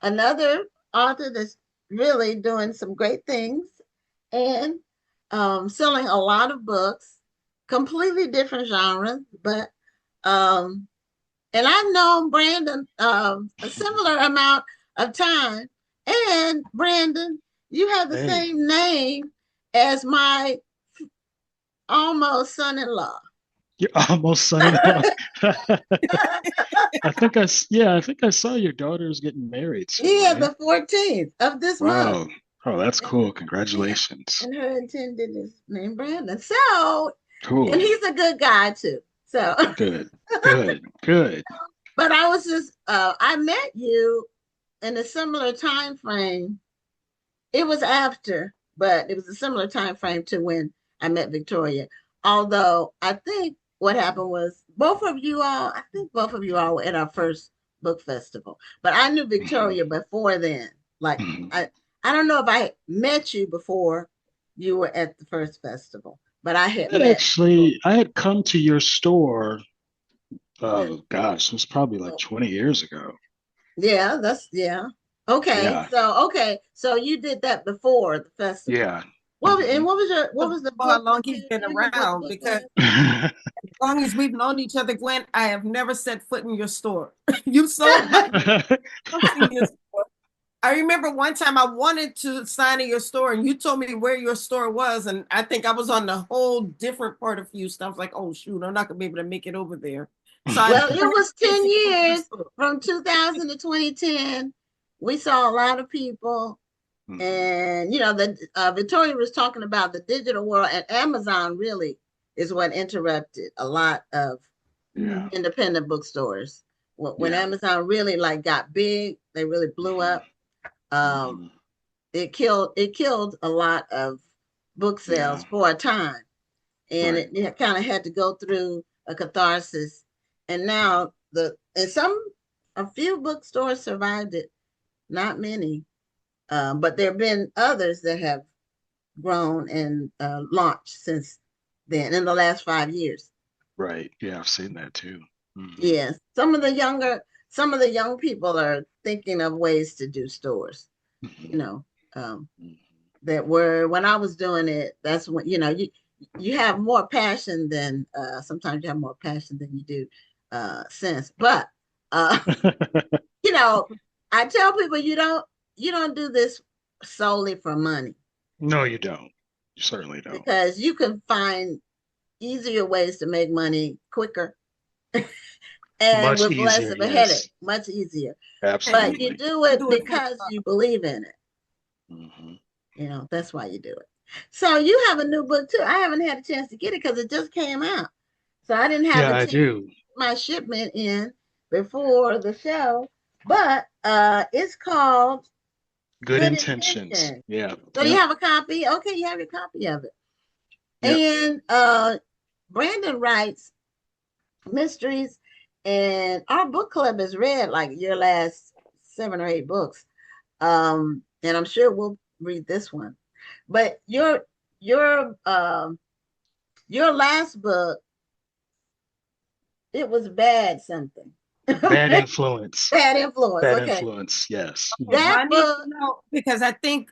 another author that's really doing some great things and selling a lot of books, completely different genres, but um, and I've known Brandon a similar amount of time. And Brandon, you have the Hey, same name as my almost son-in-law. you're almost son-in-law. I think I saw your daughter's getting married soon, Yeah, right? the 14th of this month. Wow. Oh, that's And cool. yeah, Congratulations. and her intended is named Brandon. So, and Cool. he's a good guy too. So, Good. Good. Good. but I was just I met you in a similar time frame. It was after, but it was a similar time frame to when I met Victoria. Although I think what happened was I think both of you all were at our first book festival. But I knew Mhm. Victoria before then. Like Mhm. I don't know if I met you before you were at the first festival, but I had met Actually, I had come to your store, when. oh gosh, it was probably like 20 years ago. Yeah, that's yeah. Okay, Yeah. so you did that before the festival. Yeah. And Hmm. what was the How book long that he's been you know what the around book because was? as long as we've known each other, Gwen, I have never set foot in your store. You sold my books in your store. I remember one time I wanted to sign in your store and you told me where your store was. And I think I was on the whole different part of Houston. I was like, oh, shoot, I'm not going to be able to make it over there. So I Well, never it had was a chance 10 to go to your years store. from 2000 to 2010. We saw a lot of people. Mhm. And, the Victoria was talking about the digital world, and Amazon really is what interrupted a lot of Yeah. independent bookstores. When Yeah. Amazon really like got big, they really blew Hmm. up. Um, Hmm. it killed a lot of book Yeah. sales for a time, and Right. it kind of had to go through a catharsis. And now a few bookstores survived it, not many, but there have been others that have grown and launched since then in the last 5 years. Right. Yeah, I've seen that too. Hmm. Yes, some of the young people are thinking of ways to do stores. You Hmm. know, um, that were when I was doing it. That's when you have more passion than sometimes you have more passion than you do sense. But uh, you know, I tell people you don't do this solely for money No, you don't. You certainly don't. because you can find easier ways to make money quicker and Much with less easier, of a headache, yes. much easier. And But you you Absolutely. do can it do it for because you believe in it. Hmm. That's why you do it. So you have a new book too. I haven't had a chance to get it because it just came out. So I didn't have Yeah, the I chance to do. get my shipment in before the show. But it's called Good Good intentions. Intention. Yeah. So you Yep. have a copy. Okay, you have your copy of it. Yep. And Brandon writes mysteries, and our book club has read like your last 7 or 8 books. And I'm sure we'll read this one. But your last book, it was bad something. Bad influence. Bad influence. Bad Okay. influence. Yes. Okay, well, Hmm. That I need book, to know because I think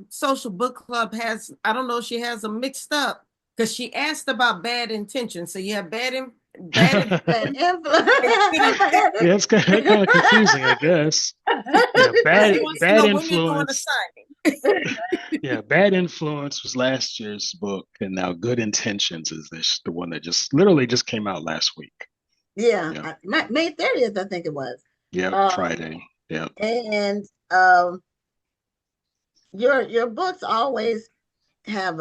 Social Book Club has, I don't know if she has them mixed up because she asked about bad intentions. So you have bad bad influence and good influence. Yeah, it's kind of confusing, I guess. Yeah, because she wants to bad know when you're doing a influence. signing. Yeah, bad influence was last year's book, and now good intentions is the one that just literally just came out last week. Yeah, Yeah. May 30th, I think it was. Yep. Um, Friday. Yep. and your books always have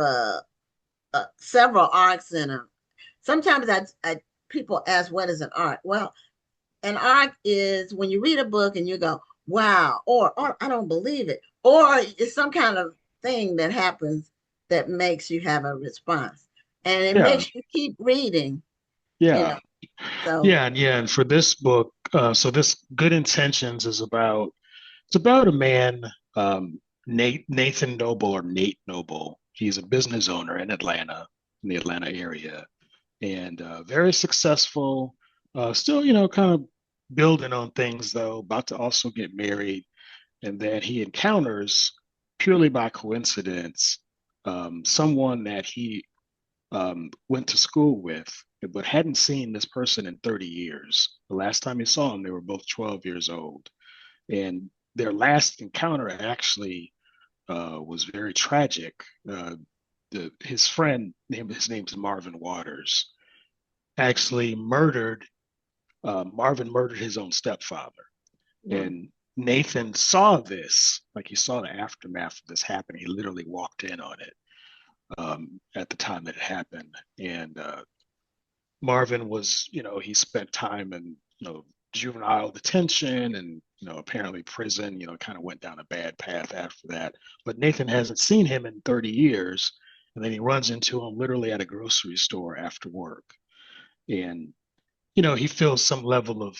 several arcs in them. Sometimes people ask, what is an arc? Well, an arc is when you read a book and you go, wow, or I don't believe it, or it's some kind of thing that happens that makes you have a response, and it Yeah. makes you keep reading, you know. Yeah. So Yeah. Yeah. And for this book, so this Good Intentions is about it's about a man, Nathan Noble or Nate Noble. He's a business owner in Atlanta, in the Atlanta area, and very successful. Still, kind of building on things though. About to also get married, and then he encounters, purely by coincidence, someone that he went to school with, but hadn't seen this person in 30 years. The last time he saw him, they were both 12 years old. And their last encounter actually was very tragic. His friend, his name's Marvin Waters, actually murdered, Marvin murdered his own stepfather. And Nathan saw this, like he saw the aftermath of this happening. He literally walked in on it at the time that it happened. And Marvin was, he spent time in, juvenile detention and, apparently prison, kind of went down a bad path after that. But Nathan hasn't seen him in 30 years. And then he runs into him literally at a grocery store after work. And, he feels some level of,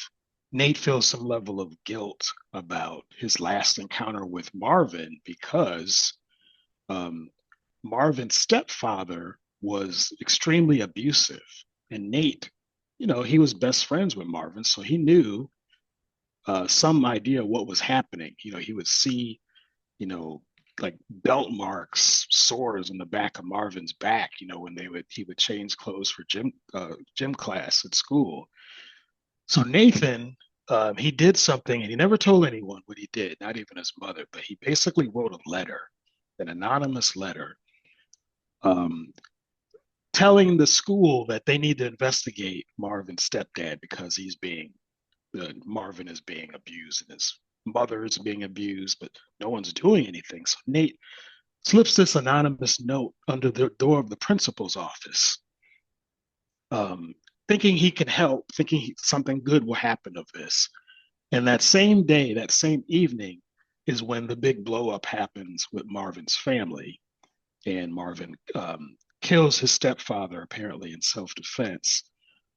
Nate feels some level of guilt about his last encounter with Marvin because Marvin's stepfather was extremely abusive. And Nate, he was best friends with Marvin, so he knew some idea what was happening. He would see, like belt marks, sores in the back of Marvin's back, when he would change clothes for gym class at school. So Nathan, he did something, and he never told anyone what he did, not even his mother, but he basically wrote a letter, an anonymous letter, um, telling the school that they need to investigate Marvin's stepdad because Marvin is being abused and his mother is being abused, but no one's doing anything. So Nate slips this anonymous note under the door of the principal's office, thinking he can help, thinking something good will happen of this. And that same day, that same evening, is when the big blow up happens with Marvin's family. And Marvin kills his stepfather, apparently in self defense.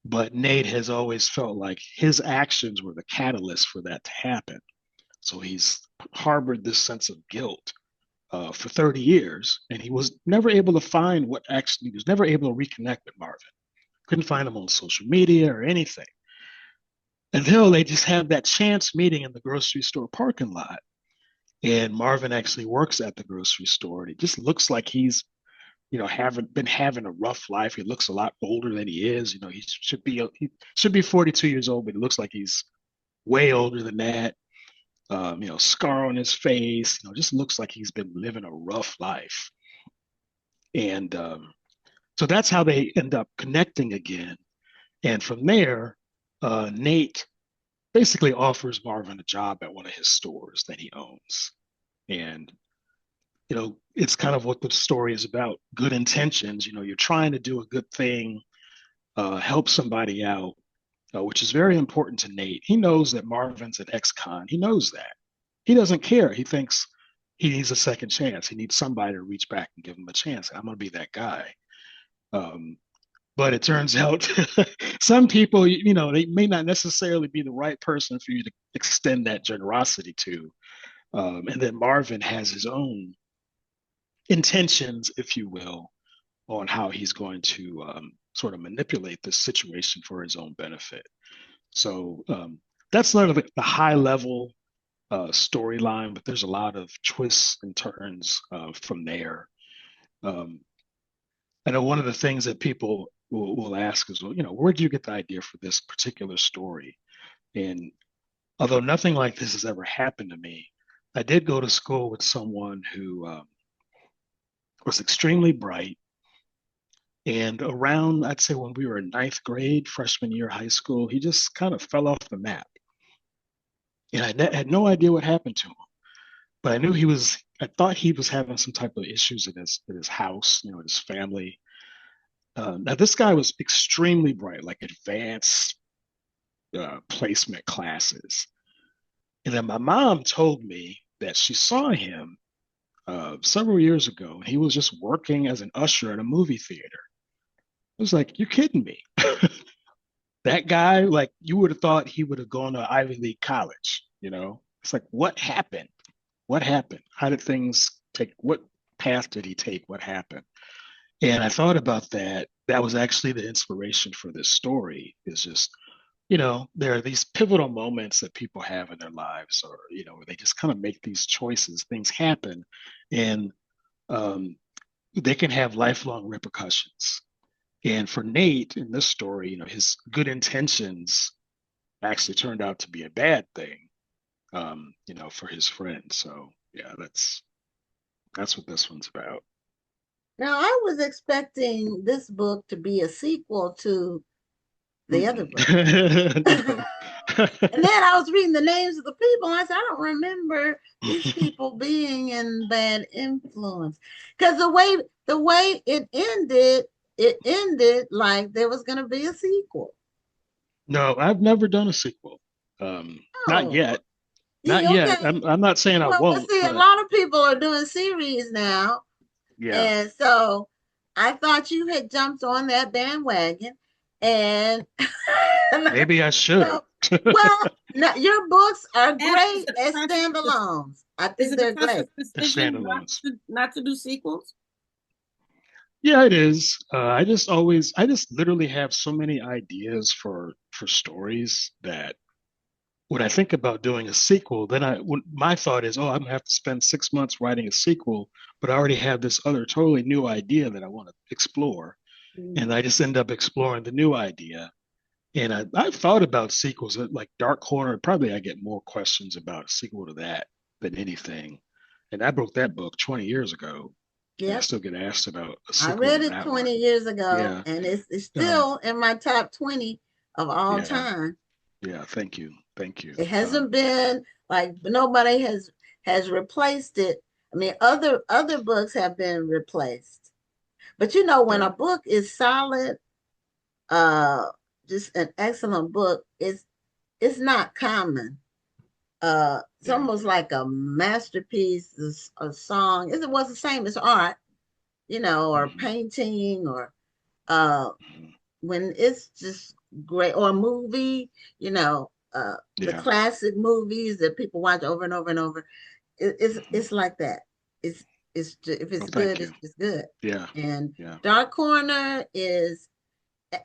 But Nate has always felt like his actions were the catalyst for that to happen. So he's harbored this sense of guilt for 30 years, and he was never able to find he was never able to reconnect with Marvin. Couldn't find him on social media or anything until they just have that chance meeting in the grocery store parking lot. And Marvin actually works at the grocery store, and it just looks like he's, been having a rough life. He looks a lot older than he is. He should be 42 years old, but it looks like he's way older than that. Scar on his face. Just looks like he's been living a rough life. And so that's how they end up connecting again. And from there, Nate basically offers Marvin a job at one of his stores that he owns. And, it's kind of what the story is about, good intentions. You're trying to do a good thing, help somebody out, which is very important to Nate. He knows that Marvin's an ex-con. He knows that. He doesn't care. He thinks he needs a second chance. He needs somebody to reach back and give him a chance. I'm going to be that guy. But it turns out some people, they may not necessarily be the right person for you to extend that generosity to. And then Marvin has his own intentions, if you will, on how he's going to sort of manipulate this situation for his own benefit. So that's sort of the high level storyline, but there's a lot of twists and turns from there. I know one of the things that people will ask is, well, where did you get the idea for this particular story? And although nothing like this has ever happened to me, I did go to school with someone who was extremely bright. And around, I'd say when we were in ninth grade, freshman year of high school, he just kind of fell off the map. And I had no idea what happened to him. But I thought he was having some type of issues in his house, in his family. Now, this guy was extremely bright, like advanced placement classes. And then my mom told me that she saw him several years ago, and he was just working as an usher at a movie theater. I was like, you're kidding me. That guy, like, you would have thought he would have gone to Ivy League college, It's like, what happened? What happened? How did things what path did he take? What happened? And I thought about that. That was actually the inspiration for this story, is just, there are these pivotal moments that people have in their lives, or, where they just kind of make these choices, things happen, and um, they can have lifelong repercussions. And for Nate in this story, his good intentions actually turned out to be a bad thing, for his friend. So yeah, that's what this one's about. Now, I was expecting this book to be a sequel to the other book. No. And then I was reading the names of the people, and I said, I don't remember these people being in Bad Influence. Because the way it ended like there was going to be a sequel. No, I've never done a sequel. Not Oh, yet. Not yeah, yet. okay. I'm not saying I Well, won't, see, a but lot of people are doing series now. yeah, And so I thought you had jumped on that bandwagon. And maybe I should. well, no, your books are And great as standalones. I is think it a they're great. conscious The decision standalones. not to do sequels? Yeah, it is. I just literally have so many ideas for stories that when I think about doing a sequel, then my thought is, oh, I'm gonna have to spend 6 months writing a sequel, but I already have this other totally new idea that I want to explore, Mm. and I just end up exploring the new idea. And I've thought about sequels, like Dark Corner. Probably I get more questions about a sequel to that than anything. And I wrote that book 20 years ago, and I Yep. still get asked about a I sequel read to it that 20 one. years ago, Yeah. and it's Um, still in my top 20 of all yeah. time. Yeah. Thank you. Thank you. It hasn't been like nobody has replaced it. I mean, other books have been replaced. But when Yeah. a book is solid, uh just an excellent book, it's not common. It's Yeah. almost like a masterpiece, a song. It was the same as art, or Hmm. painting, or uh Hmm. when it's just great, or a movie, you know, the Yeah. classic movies that people watch over and over and over. Hmm. It's like that. It's if Well, it's thank good, you. it's good. Yeah. And Yeah. Dark Corner is.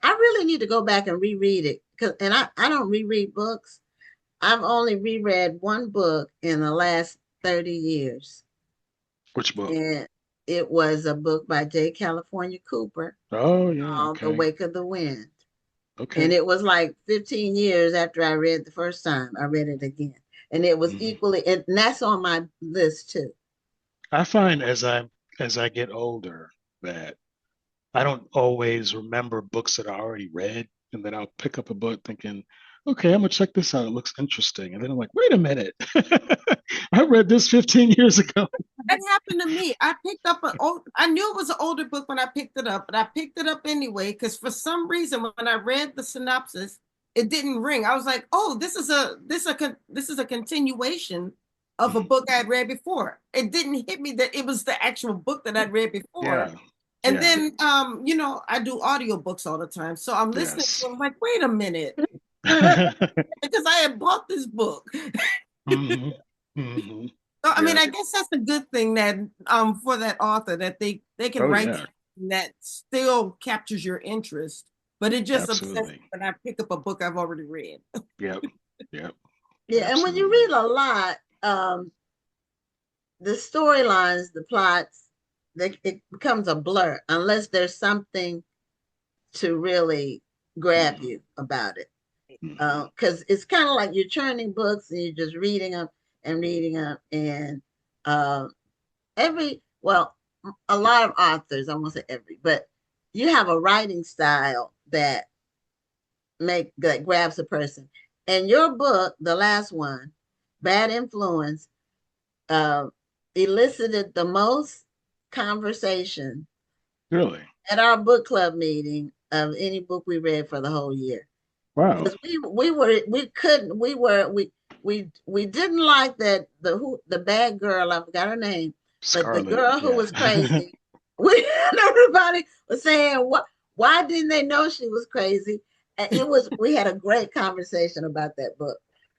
I really need to go back and reread it because, and I don't reread books. I've only reread one book in the last 30 years, Which book? and it was a book by J. California Cooper Oh, yeah. called The Okay. Wake of the Wind. And Okay. it was like 15 years after I read the first time, I read it again. And it was Hmm. equally, and that's on my list too. I find as I get older that I don't always remember books that I already read, and then I'll pick up a book thinking, okay, I'm gonna check this out. It looks interesting. And then I'm like, wait a minute. I read this 15 years ago. That happened to me. I picked up I knew it was an older book when I picked it up, but I picked it up anyway because for some reason when I read the synopsis, it didn't ring. I was like, "Oh, this is a continuation of a Mhm. book I had read before." It didn't hit me that it was the actual book that I'd read before. Yeah. And Yeah. then I do audiobooks all the time. So I'm listening to Yes. it, I'm like, "Wait a minute." Because I had bought this book. Hmm. Hmm. So, I mean, Yeah. I guess that's a good thing that for that author that they can Oh, write yeah. something that still captures your interest, but it just upsets me Absolutely. when I pick up a book I've already read. Yep. Yep. Yeah, and when you Absolutely. read a lot, the storylines, the plots, it becomes a blur unless there's something to really grab Hmm. you about it. Hmm. Because it's kind of like you're turning books and you're just reading them and reading them. And uh, well, a lot of authors, I won't say every, but you have a writing style that grabs a person. And your book, the last one, Bad Influence, uh, elicited the most conversation Really? at our book club meeting of any book we read for the whole year. Wow. Because we didn't like that the bad girl, I forgot her name, but the Scarlet. girl who Yeah. was crazy. Everybody was saying, what, why didn't they know she was crazy? And we had a great conversation about that book.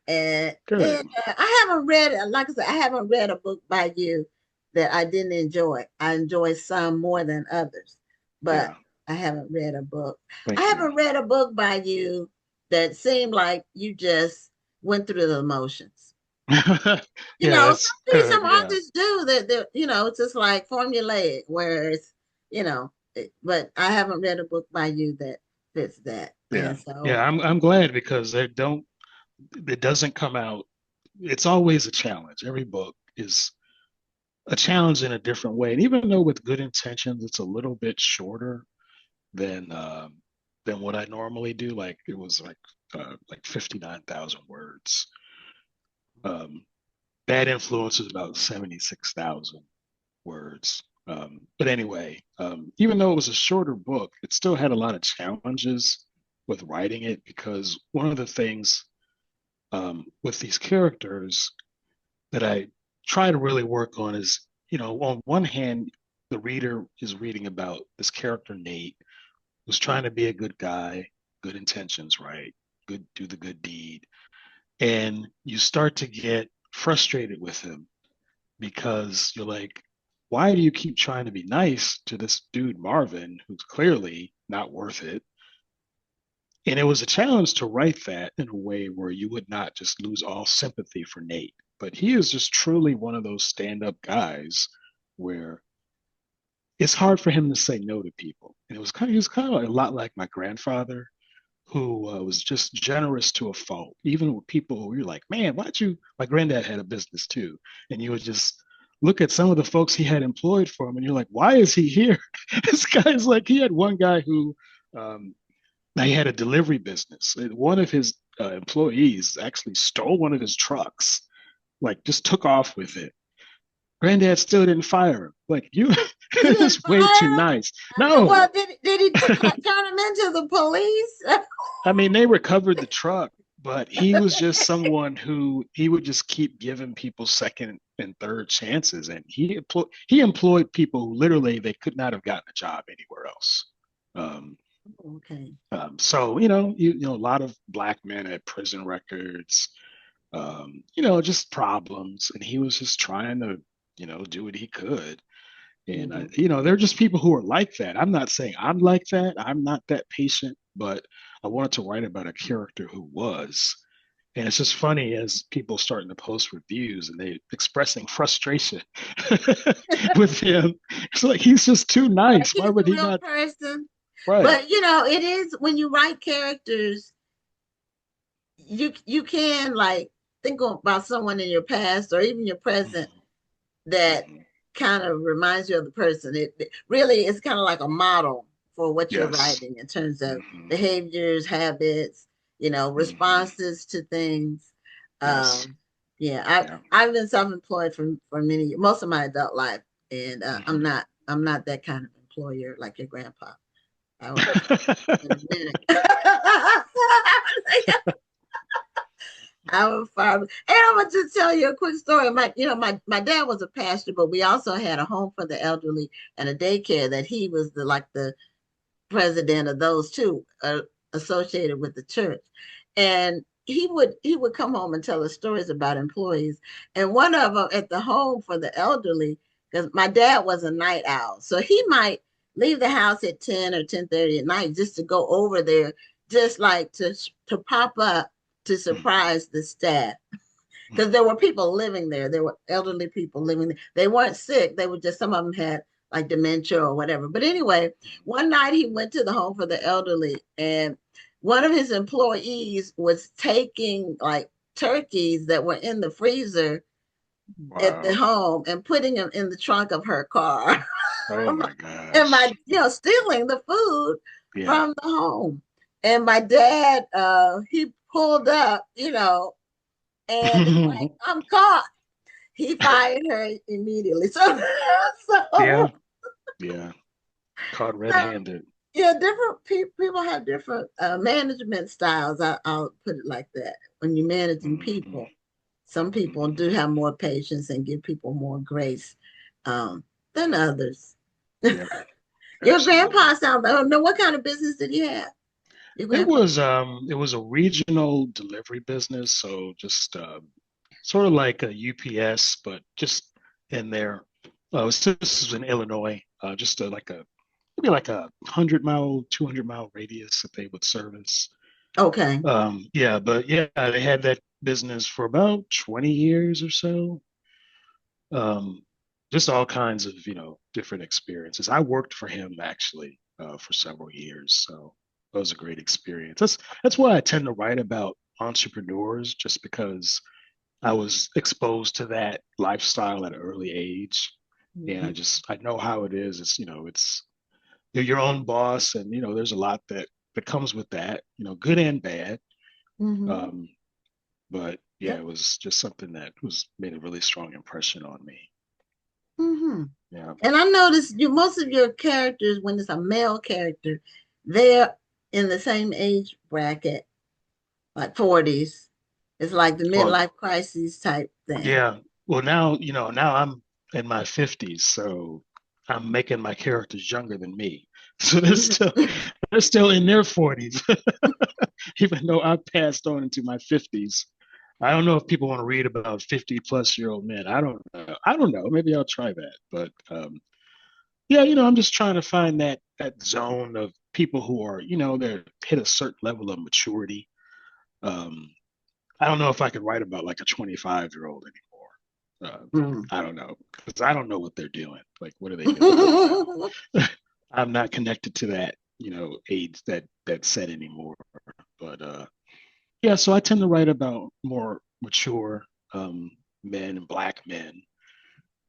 And Good. I haven't read, like I said, I haven't read a book by you that I didn't enjoy. I enjoy some more than others, but Yeah. I haven't read a book. I Thank you. haven't read a book by you. that seem like you just went through the emotions. Yeah, that's Some good. Yeah. authors do that, it's just like formulaic, whereas, but I haven't read a book by you that fits that. Yeah. And so, Yeah, I'm glad because it doesn't come out. It's always a challenge. Every book is a challenge in a different way. And even though with good intentions, it's a little bit shorter than what I normally do. Like it was like 59,000 words. Um, Bad Influence is about 76,000 words. But anyway, even though it was a shorter book, it still had a lot of challenges with writing it because one of the things with these characters that I try to really work on is, on one hand, the reader is reading about this character, Nate, who's trying to be a good guy, good intentions, right? Good, do the good deed. And you start to get frustrated with him because you're like, why do you keep trying to be nice to this dude, Marvin, who's clearly not worth it? And it was a challenge to write that in a way where you would not just lose all sympathy for Nate. But he is just truly one of those stand up guys where it's hard for him to say no to people. And he was kind of a lot like my grandfather, who was just generous to a fault, even with people who you're like, man, why'd you? My granddad had a business too. And you would just look at some of the folks he had employed for him and you're like, why is he here? This guy's like, he had one guy who, now he had a delivery business. One of his employees actually stole one of his trucks, like just took off with it. Granddad still didn't fire him. Like you, he didn't it's way too fire him. nice. No, Well, did he turn him into the police? I mean, they recovered the truck, but he was just someone who he would just keep giving people second and third chances, and he employed people who literally they could not have gotten a job anywhere else. Um, Okay. so a lot of black men had prison records, just problems, and he was just trying to do what he could. And Mhm. there are just people who are like that. I'm not saying I'm like that. I'm not that patient, but I wanted to write about a character who was. And it's just funny as people starting to post reviews and they expressing frustration with him. It's like he's just too Like nice. Why he's would a he real not? person. Right. But it is when you write characters, you can like think about someone in your past or even your present Mhm. that Mhm. kind of reminds you of the person. It really is kind of like a model for what you're Yes. writing in terms of Hmm. behaviors, habits, Hmm. responses to things. Yes. Yeah, Yeah. I've been self-employed for most of my adult life, and Hmm. I'm not that kind of employer like your grandpa. I will in a minute. I was fine. And I'm gonna just tell you a quick story. My dad was a pastor, but we also had a home for the elderly and a daycare that he was the president of those two associated with the church. And he would come home and tell us stories about employees. And one of them at the home for the elderly, because my dad was a night owl, so he might leave the house at 10 or 10:30 at night just to go over there, just like to pop up to Hmm. surprise the staff because there were people living there. There were elderly people living there. They weren't sick. They were just some of them had like dementia or whatever. But anyway, one night he went to the home for the elderly, and one of his employees was taking like turkeys that were in the freezer at the Wow. home and putting them in the trunk of her car. Oh my And gosh. stealing the food Yeah. from the home. And my dad, he pulled up, and it's like, I'm caught. He fired her immediately. So, Yeah. Yeah. Caught so red-handed. yeah, different people have different management styles. I'll put it like that. When you're managing Hmm. people, some people Hmm. do have more patience and give people more grace um, than others. Yep. Your Absolutely. grandpa sounds. I don't know what kind of business did he have. Your grandpa. It was a regional delivery business, so just sort of like a UPS, but just in there. This is in Illinois, just like maybe like a 100-mile, 200-mile radius that they would service. Okay. Yeah, but yeah, they had that business for about 20 years or so. Um, just all kinds of, different experiences. I worked for him actually for several years, so that was a great experience. That's why I tend to write about entrepreneurs, just because I was exposed to that lifestyle at an early age, and Mm-hmm. I know how it is. It's you're your own boss, and there's a lot that comes with that, good and bad. Mm-hmm. Um, but yeah, Yep. it was just something that was made a really strong impression on me. Mm-hmm. Yeah. And I noticed most of your characters, when it's a male character, they're in the same age bracket, like 40s. It's like the Well, midlife crisis type thing. yeah. Well, now I'm in my 50s, so I'm making my characters younger than me. So they're still in their 40s, even though I passed on into my 50s. I don't know if people want to read about 50 plus year old men. I don't know. I don't know. Maybe I'll try that. But yeah, I'm just trying to find that zone of people who are, they're hit a certain level of maturity. Um, I don't know if I could write about like a 25-year-old anymore. Mm. I don't know, because I don't know what they're doing. Like, what are they doing right now? I'm not connected to that, age that set anymore. But yeah, so I tend to write about more mature men and black men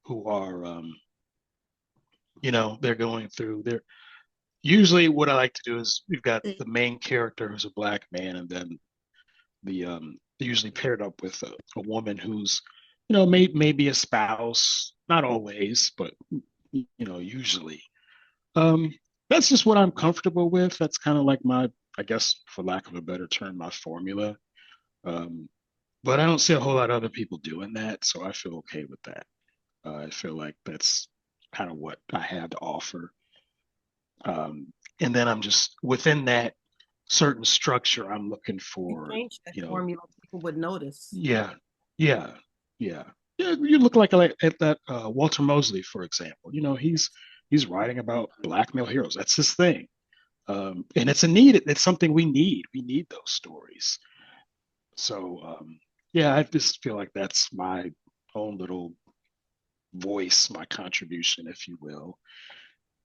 who are, they're going through. They're usually what I like to do is we've got the main character who's a black man, and then they're usually paired up with a woman who's maybe a spouse, not always, but usually. um that's just what I'm comfortable with. That's kind of like my, I guess, for lack of a better term, my formula. um but I don't see a whole lot of other people doing that, so I feel okay with that. I feel like that's kind of what I have to offer. And then I'm just within that certain structure, I'm looking You for, change that you know, formula, people would notice. yeah, yeah, yeah. Yeah, you look like at that Walter Mosley, for example. He's writing about black male heroes. That's his thing, and it's a need. It's something we need. We need those stories. So yeah, I just feel like that's my own little voice, my contribution, if you will,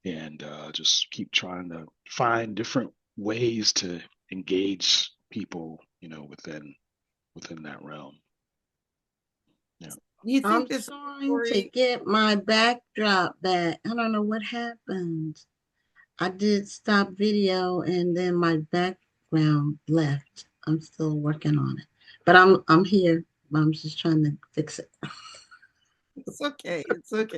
and just keep trying to find different ways to engage people, within that realm. Yeah. You think I'm this trying to story? get my backdrop back. I don't know what happened. I did stop video and then my background left. I'm still working on it. But I'm here. I'm just trying to fix it. It's okay. It's okay.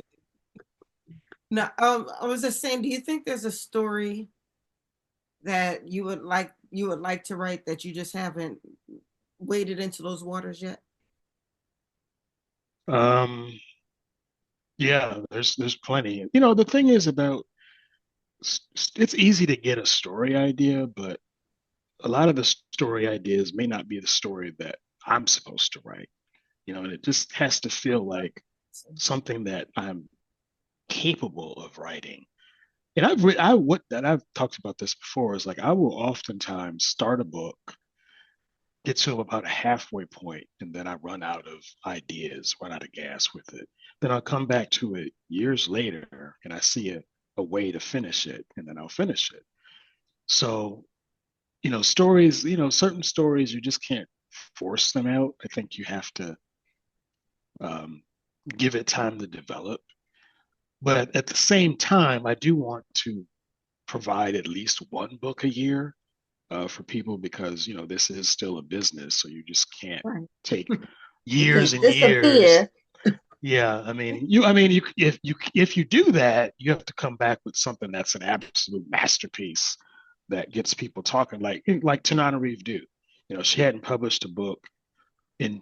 Now, I was just saying, do you think there's a story that you would like to write that you just haven't waded into those waters yet? Um, yeah, there's plenty. The thing is about it's easy to get a story idea, but a lot of the story ideas may not be the story that I'm supposed to write. And it just has to feel like something that I'm capable of writing. And I've talked about this before, is like I will oftentimes start a book, get to about a halfway point, and then I run out of ideas, run out of gas with it. Then I'll come back to it years later and I see a way to finish it, and then I'll finish it. So, stories, certain stories, you just can't force them out. I think you have to um, give it time to develop. But at the same time, I do want to provide at least one book a year for people, because this is still a business, so you just can't Right. take You years can't and years. disappear. Yeah, I mean, if you do that, you have to come back with something that's an absolute masterpiece that gets people talking, like Tanana Reeve do. She hadn't published a book in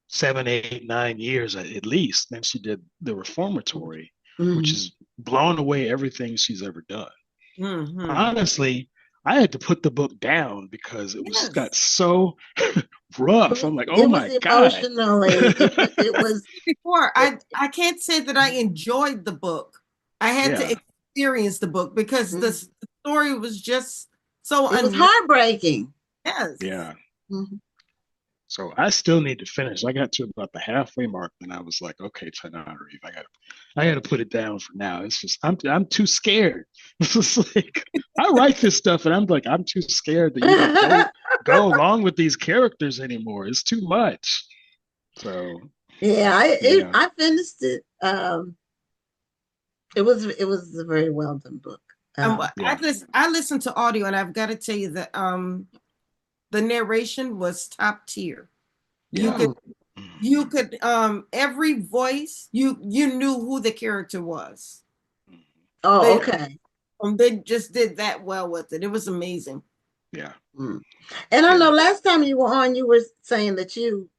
7, 8, 9 years at least. Then she did The Reformatory, which Mhm. is blown away everything she's ever done. Mm-hmm. Honestly, I had to put the book down because it was got Yes. so rough. I'm like, oh It was my God. emotionally. It I was said before, it, I can't say that I enjoyed the book. I had to Yeah. experience the book because the mhm. story was just so It was unnatural. heartbreaking. Yes. Yeah. Mhm. So I still need to finish. I got to about the halfway mark, and I was like, okay, Tananarive, I gotta put it down for now. It's just I'm too scared. It's like I write this stuff, and I'm like I'm too scared to even go along with these characters anymore. It's too much. So Yeah, yeah, I finished it. It was a very well done book. yeah, I listened to audio, and I've got to tell you that the narration was top tier. You yeah. could mm, you could every voice you knew who the character was. oh, They Yeah, okay. they just did that well with it. It was amazing. yeah, Mm. And I know yeah. last time you were on, you were saying that you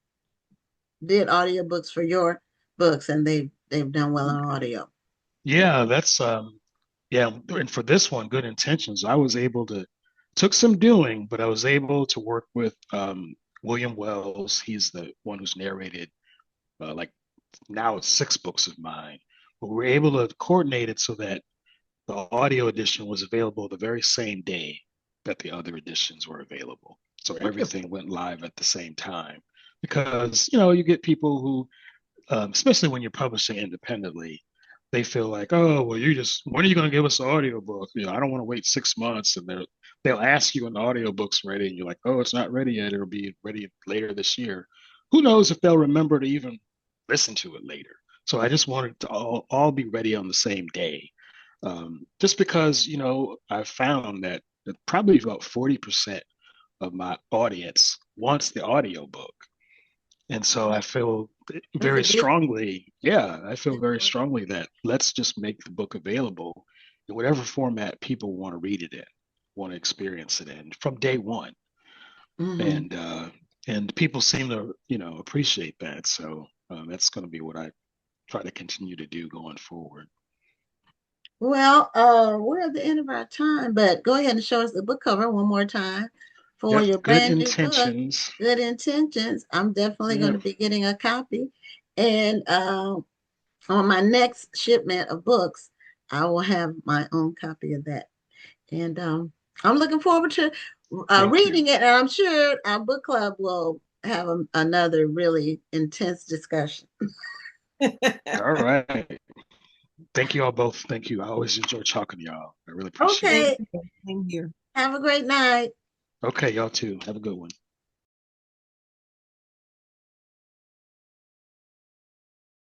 did audiobooks for your books, and they've done well on audio. Yeah, that's yeah, and for this one, Good Intentions, I was able to took some doing, but I was able to work with William Wells. He's the one who's narrated like now it's 6 books of mine. But we were able to coordinate it so that the audio edition was available the very same day that the other editions were available. So Wonderful. everything went live at the same time because you get people who especially when you're publishing independently, they feel like, oh, well, you just when are you going to give us an audiobook? I don't want to wait 6 months, and they'll ask you when the audiobook's ready, and you're like, oh, it's not ready yet. It'll be ready later this year. Who knows if they'll remember to even listen to it later? So I just wanted to all be ready on the same day, just because I've found that probably about 40% of my audience wants the audiobook. And so I feel That's a very good. strongly, yeah, I feel very strongly that let's just make the book available in whatever format people want to read it in, want to experience it in from day one. Mhm. And people seem to, appreciate that. So that's going to be what I try to continue to do going forward. Well, we're at the end of our time, but go ahead and show us the book cover one more time for Yep, your good brand new book, intentions. Good Intentions. I'm definitely going to Yep. be getting a copy. And on my next shipment of books, I will have my own copy of that. And I'm looking forward to Thank you. reading it. And I'm sure our book club will have another really intense discussion. All right. Thank you all both. Thank you. I always enjoy talking to y'all. I really appreciate Thank it. Okay. you. Thank you. Have a great night. Okay, y'all too. Have a good one.